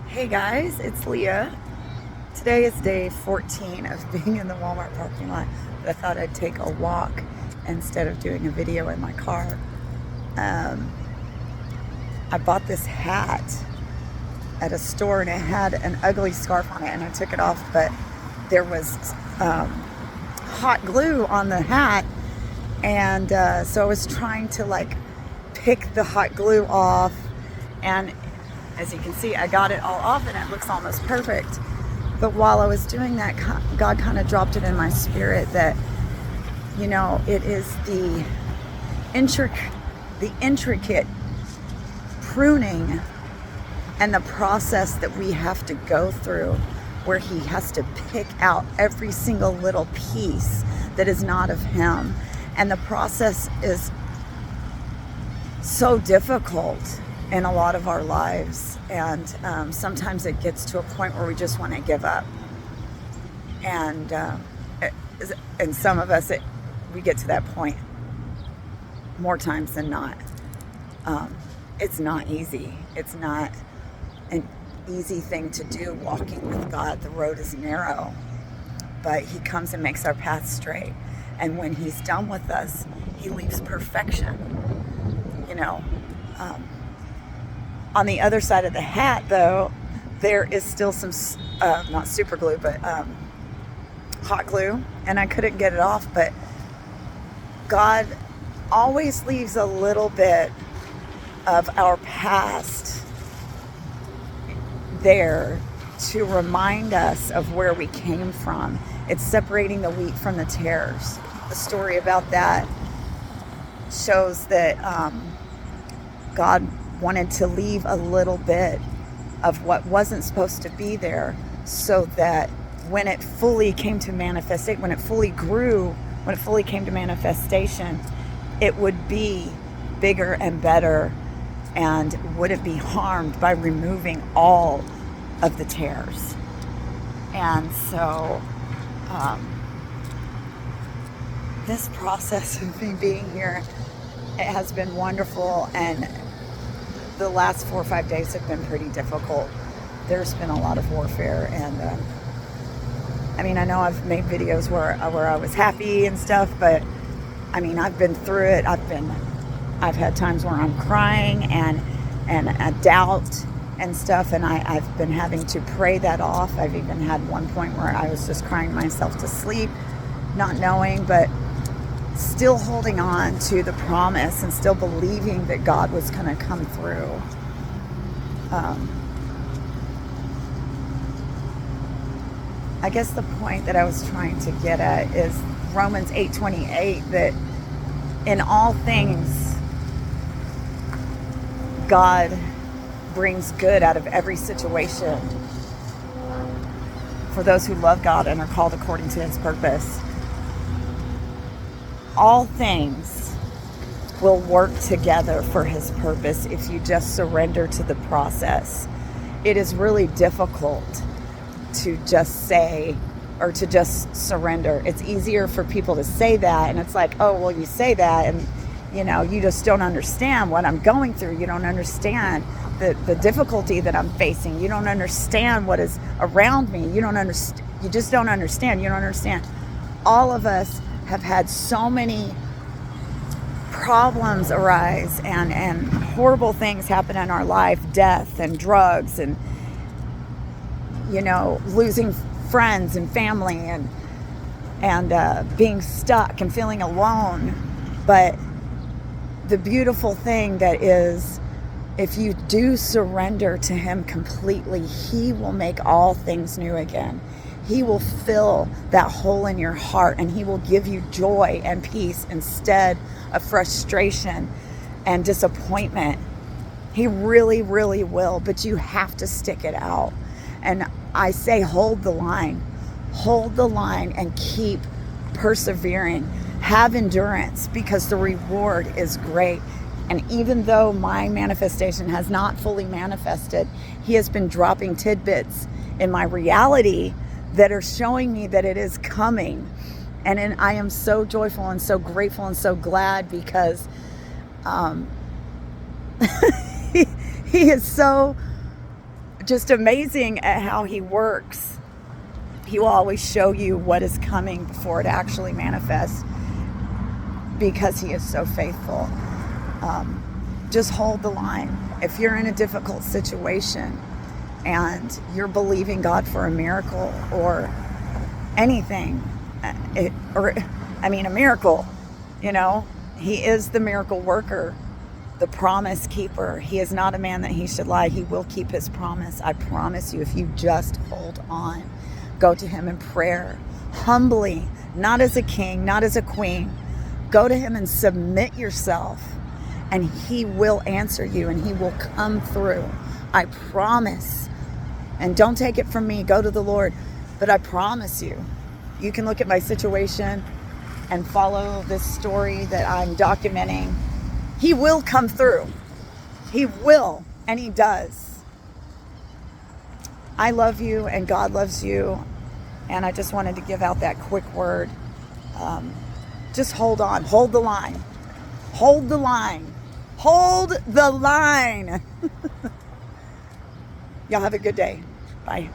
Hey guys, it's Leah. Today is day 14 of being in the Walmart parking lot, but I thought I'd take a walk instead of doing a video in my car. I bought this hat at a store and it had an ugly scarf on it, and I took it off, but there was hot glue on the hat, and so I was trying to pick the hot glue off, and as you can see, I got it all off and it looks almost perfect. But while I was doing that, God kind of dropped it in my spirit that, it is the intricate pruning and the process that we have to go through, where He has to pick out every single little piece that is not of Him. And the process is so difficult in a lot of our lives, and sometimes it gets to a point where we just want to give up, and some of us we get to that point more times than not. It's not easy. It's not an easy thing to do, walking with God. The road is narrow, but He comes and makes our path straight, and when He's done with us, He leaves perfection. On the other side of the hat, though, there is still some, not super glue, but hot glue, and I couldn't get it off. But God always leaves a little bit of our past there to remind us of where we came from. It's separating the wheat from the tares. The story about that shows that God wanted to leave a little bit of what wasn't supposed to be there, so that when it fully came to manifestation, when it fully grew, when it fully came to manifestation, it would be bigger and better and wouldn't be harmed by removing all of the tares. And so this process of me being here, it has been wonderful, and the last 4 or 5 days have been pretty difficult. There's been a lot of warfare, and I know I've made videos where I was happy and stuff, but I've been through it. I've had times where I'm crying and a doubt and stuff, and I've been having to pray that off. I've even had one point where I was just crying myself to sleep, not knowing, but still holding on to the promise and still believing that God was going to come through. I guess the point that I was trying to get at is Romans 8:28, that in all things God brings good out of every situation for those who love God and are called according to His purpose. All things will work together for His purpose if you just surrender to the process. It is really difficult to just say, or to just surrender. It's easier for people to say that, and it's like, oh, well, you say that, and you just don't understand what I'm going through. You don't understand the difficulty that I'm facing. You don't understand what is around me. You just don't understand. You don't understand. All of us have had so many problems arise and horrible things happen in our life, death and drugs and losing friends and family and being stuck and feeling alone. But the beautiful thing that is, if you do surrender to Him completely, He will make all things new again. He will fill that hole in your heart, and He will give you joy and peace instead of frustration and disappointment. He really, really will, but you have to stick it out. And I say, hold the line and keep persevering. Have endurance, because the reward is great. And even though my manifestation has not fully manifested, He has been dropping tidbits in my reality that are showing me that it is coming. And I am so joyful and so grateful and so glad, because he is so just amazing at how he works. He will always show you what is coming before it actually manifests, because he is so faithful. Just hold the line. If you're in a difficult situation and you're believing God for a miracle or anything, a miracle, he is the miracle worker, the promise keeper. He is not a man that he should lie. He will keep his promise. I promise you, if you just hold on, go to him in prayer, humbly, not as a king, not as a queen. Go to him and submit yourself, and he will answer you, and he will come through. I promise. And don't take it from me. Go to the Lord. But I promise you, you can look at my situation and follow this story that I'm documenting. He will come through. He will, and he does. I love you, and God loves you. And I just wanted to give out that quick word. Just hold on. Hold the line. Hold the line. Hold the line. Y'all have a good day. Bye.